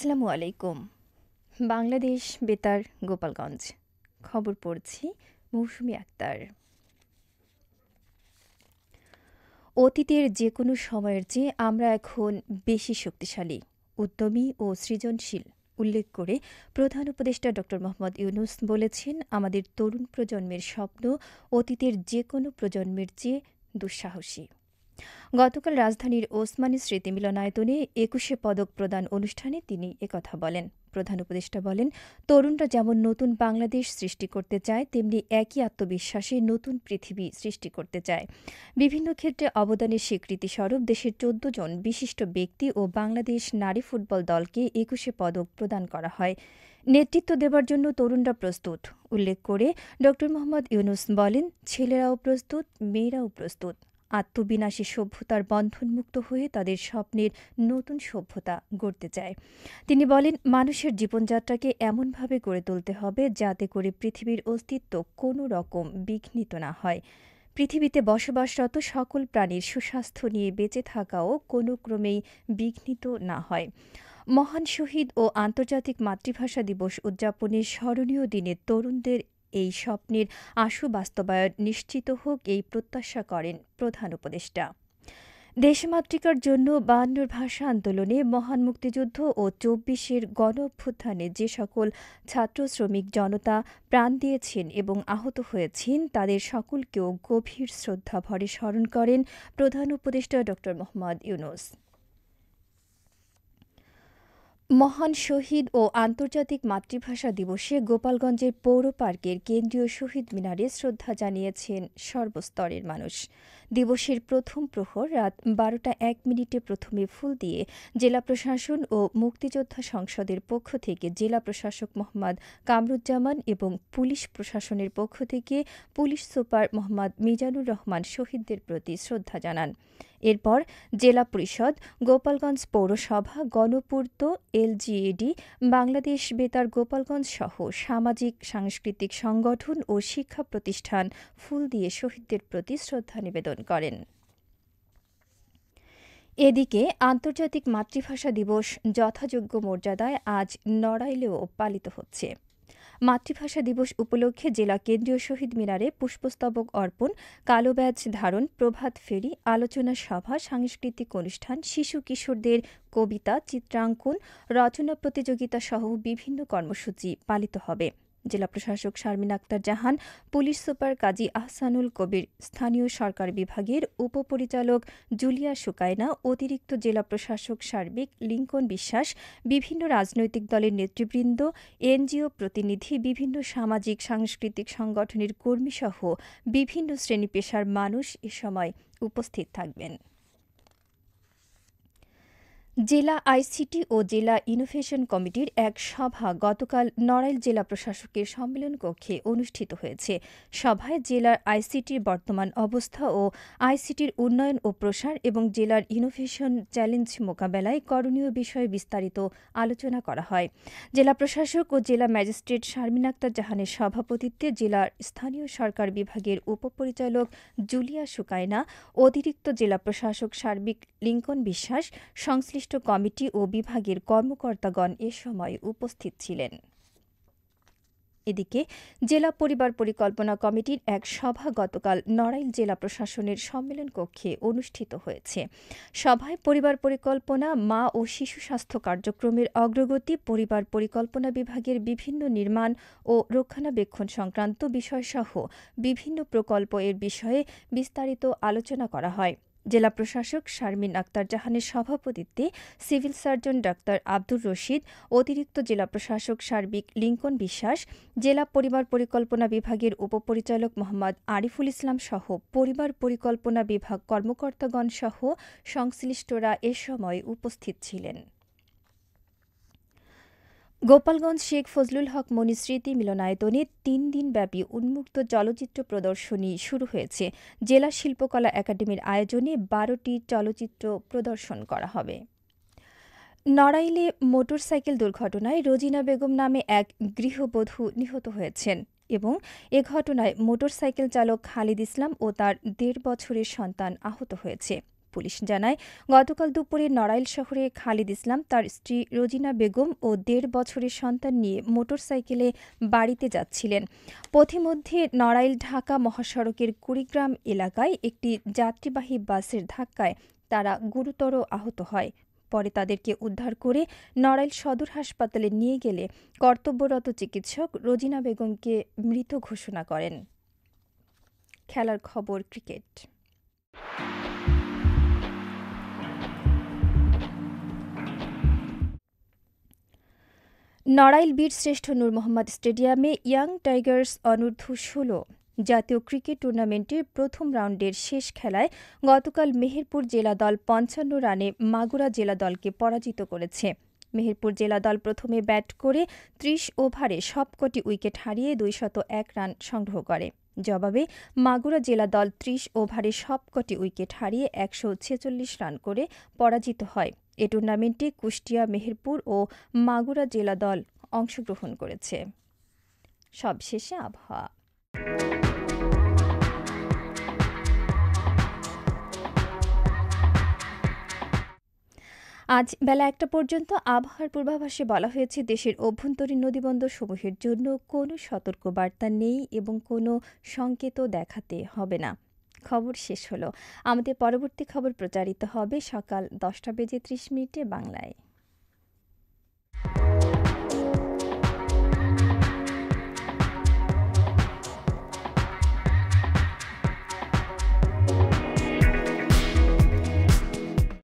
আসসালামু আলাইকুম। বাংলাদেশ বেতার গোপালগঞ্জ। খবর পড়ছি মৌসুমী আক্তার। অতীতের যেকোনো সময়ের চেয়ে আমরা এখন বেশি শক্তিশালী, উদ্যমী ও সৃজনশীল উল্লেখ করে প্রধান উপদেষ্টা ড. মোহাম্মদ ইউনূস বলেছেন, আমাদের তরুণ প্রজন্মের স্বপ্ন অতীতের যেকোনো প্রজন্মের চেয়ে দুঃসাহসী। গতকাল রাজধানীর ওসমানী স্মৃতি মিলনায়তনে ২১শে পদক প্রদান অনুষ্ঠানে তিনি একথা বলেন। প্রধান উপদেষ্টা বলেন, তরুণরা যেমন নতুন বাংলাদেশ সৃষ্টি করতে চায়, তেমনি একই আত্মবিশ্বাসে নতুন পৃথিবী সৃষ্টি করতে চায়। বিভিন্ন ক্ষেত্রে অবদানের স্বীকৃতিস্বরূপ দেশের ১৪ জন বিশিষ্ট ব্যক্তি ও বাংলাদেশ নারী ফুটবল দলকে ২১শে পদক প্রদান করা হয়। নেতৃত্ব দেবার জন্য তরুণরা প্রস্তুত উল্লেখ করে ড. মোহাম্মদ ইউনূস বলেন, ছেলেরাও প্রস্তুত, মেয়েরাও প্রস্তুত। আত্মবিনাশী সভ্যতার বন্ধনমুক্ত হয়ে তাদের স্বপ্নের নতুন সভ্যতা গড়তে চায়। তিনি বলেন, মানুষের জীবনযাত্রাকে এমনভাবে গড়ে তুলতে হবে যাতে করে পৃথিবীর অস্তিত্ব কোনো রকম বিঘ্নিত না হয়। পৃথিবীতে বসবাসরত সকল প্রাণীর সুস্বাস্থ্য নিয়ে বেঁচে থাকাও কোনো ক্রমেই বিঘ্নিত না হয়। মহান শহীদ ও আন্তর্জাতিক মাতৃভাষা দিবস উদযাপনের স্মরণীয় দিনে তরুণদের এই স্বপ্নের আশু বাস্তবায়ন নিশ্চিত হোক, এই প্রত্যাশা করেন প্রধান উপদেষ্টা। দেশমাতৃকার জন্য ৫২ ভাষা আন্দোলনে, মহান মুক্তিযুদ্ধ ও ২৪-এর গণঅভ্যুত্থানে যে সকল ছাত্র শ্রমিক জনতা প্রাণ দিয়েছেন এবং আহত হয়েছেন, তাদের সকলকেও গভীর শ্রদ্ধাভরে স্মরণ করেন প্রধান উপদেষ্টা ড. মোহাম্মদ ইউনূস। মহান শহীদ ও আন্তর্জাতিক মাতৃভাষা দিবসে গোপালগঞ্জের পৌর পার্কের কেন্দ্রীয় শহীদ মিনারে শ্রদ্ধা জানিয়েছেন সর্বস্তরের মানুষ। দিবসের প্রথম প্রহর রাত ১২টা ১ মিনিটে প্রথমে ফুল দিয়ে জেলা প্রশাসন ও মুক্তিযোদ্ধা সংসদের পক্ষ থেকে জেলা প্রশাসক মোহাম্মদ কামরুজ্জামান এবং পুলিশ প্রশাসনের পক্ষ থেকে পুলিশ সুপার মোহাম্মদ মিজানুর রহমান শহীদদের প্রতি শ্রদ্ধা জানান। এরপর জেলা পরিষদ, গোপালগঞ্জ পৌরসভা, গণপূর্ত, এলজিইডি, বাংলাদেশ বেতার গোপালগঞ্জ সহ সামাজিক সাংস্কৃতিক সংগঠন ও শিক্ষা প্রতিষ্ঠান ফুল দিয়ে শহীদদের প্রতি শ্রদ্ধা নিবেদন করেন। এদিকে আন্তর্জাতিক মাতৃভাষা দিবস যথাযোগ্য মর্যাদায় আজ নড়াইলেও পালিত হচ্ছে। মাতৃভাষা দিবস উপলক্ষে জেলা কেন্দ্রীয় শহীদ মিনারে পুষ্পস্তবক অর্পণ, কালো ব্যাজ ধারণ, প্রভাত ফেরি, আলোচনা সভা, সাংস্কৃতিক অনুষ্ঠান, শিশু কিশোরদের কবিতা, চিত্রাঙ্কন, রচনা প্রতিযোগিতা সহ বিভিন্ন কর্মসূচি পালিত হবে। জেলা প্রশাসক শারমিন আক্তার জাহান, পুলিশ সুপার কাজী আহসানুল কবির, স্থানীয় সরকার বিভাগের উপপরিচালক জুলিয়া সুকাইনা, অতিরিক্ত জেলা প্রশাসক সার্বিক লিংকন বিশ্বাস, বিভিন্ন রাজনৈতিক দলের নেতৃবৃন্দ, এনজিও প্রতিনিধি, বিভিন্ন সামাজিক সাংস্কৃতিক সংগঠনের কর্মীসহ বিভিন্ন শ্রেণী পেশার মানুষ এ সময় উপস্থিত থাকবেন। জেলা আইসিটি ও জেলা ইনোভেশন কমিটির এক সভা গতকাল নড়াইল জেলা প্রশাসকের সম্মেলন কক্ষে অনুষ্ঠিত হয়েছে। সভায় জেলার আইসিটির বর্তমান অবস্থা ও আইসিটির উন্নয়ন ও প্রসার এবং জেলার ইনোভেশন চ্যালেঞ্জ মোকাবেলায় করণীয় বিষয়ে বিস্তারিত আলোচনা করা হয়। জেলা প্রশাসক ও জেলা ম্যাজিস্ট্রেট শারমিন আক্তার জাহানের সভাপতিত্বে জেলার স্থানীয় সরকার বিভাগের উপপরিচালক জুলিয়া সুকাইনা, অতিরিক্ত জেলা প্রশাসক সার্বিক লিংকন বিশ্বাস, সংশ্লিষ্ট কমিটি ও বিভাগের কর্মকর্তাগণ এ সময় উপস্থিত ছিলেন। এদিকে জেলা পরিবার পরিকল্পনা কমিটির এক সভা গতকাল নড়াইল জেলা প্রশাসনের সম্মেলন কক্ষে অনুষ্ঠিত হয়েছে। সভায় পরিবার পরিকল্পনা, মা ও শিশু স্বাস্থ্য কার্যক্রমের অগ্রগতি, পরিবার পরিকল্পনা বিভাগের বিভিন্ন নির্মাণ ও রক্ষণাবেক্ষণ সংক্রান্ত বিষয়সহ বিভিন্ন প্রকল্প এর বিষয়ে বিস্তারিত আলোচনা করা হয়। জেলা প্রশাসক শারমিন আক্তার জাহানের সভাপতিত্বে civil surgeon doctor Abdur Rashid, অতিরিক্ত জেলা প্রশাসক সার্বিক লিংকন বিশ্বাস, জেলা পরিবার পরিকল্পনা বিভাগের উপপরিচালক মোহাম্মদ আরিফুল ইসলাম সহ পরিবার পরিকল্পনা বিভাগ কর্মকর্তাগণ সহ সংশ্লিষ্টরা এ সময় উপস্থিত ছিলেন। গোপালগঞ্জ শেখ ফজলুল হক মনি স্মৃতি মিলনায়তনে ৩ দিনব্যাপী উন্মুক্ত চলচ্চিত্র প্রদর্শনী শুরু হয়েছে। জেলা শিল্পকলা একাডেমির আয়োজনে ১২টি চলচ্চিত্র প্রদর্শন করা হবে। নড়াইলে মোটরসাইকেল দুর্ঘটনায় রোজিনা বেগম নামে এক গৃহবধূ নিহত হয়েছেন এবং এ ঘটনায় মোটরসাইকেল চালক খালিদ ইসলাম ও তার ১.৫ বছরের সন্তান আহত হয়েছে। পুলিশ জানায়, গতকাল দুপুরে নড়াইল শহরে খালিদ ইসলাম তার স্ত্রী রোজিনা বেগম ও ১.৫ বছরের সন্তান নিয়ে মোটরসাইকেলে বাড়িতে যাচ্ছিলেন। পথিমধ্যে নড়াইল ঢাকা মহাসড়কের কুড়িগ্রাম এলাকায় একটি যাত্রীবাহী বাসের ধাক্কায় তারা গুরুতর আহত হয়। পরে তাদেরকে উদ্ধার করে নড়াইল সদর হাসপাতালে নিয়ে গেলে কর্তব্যরত চিকিৎসক রোজিনা বেগমকে মৃত ঘোষণা করেন। খেলার খবর ক্রিকেট। নড়াইল বীরশ্রেষ্ঠ নূর মোহাম্মদ স্টেডিয়ামে ইয়াং টাইগার্স অনূর্ধ্ব-১৬ জাতীয় ক্রিকেট টুর্নামেন্টের প্রথম রাউন্ডের শেষ খেলায় গতকাল মেহেরপুর জেলা দল ৫৫ রানে মাগুরা জেলা দলকে পরাজিত করেছে। মেহেরপুর জেলা দল প্রথমে ব্যাট করে ৩০ ওভারে সবকটি উইকেট হারিয়ে ২০১ রান সংগ্রহ করে। জবাবে মাগুরা জেলা দল ৩০ ওভারে সবকটি উইকেট হারিয়ে ১৪৬ রান করে পরাজিত হয়। এ টুর্নামেন্টে কুষ্টিয়া, মেহেরপুর ও মাগুরা জেলা দল অংশগ্রহণ করেছে। সবশেষে আবহাওয়া। আজ বেলা ১টা পর্যন্ত আবহাওয়ার পূর্বাভাসে বলা হয়েছে, দেশের অভ্যন্তরীণ নদীবন্দরসমূহের জন্য কোনো সতর্কবার্তা নেই এবং কোনো সংকেতও দেখাতে হবে না। খবর শেষ হলো। আমাদের পরবর্তী খবর প্রচারিত হবে সকাল ১০টা বেজে ৩০ মিনিটে বাংলায়।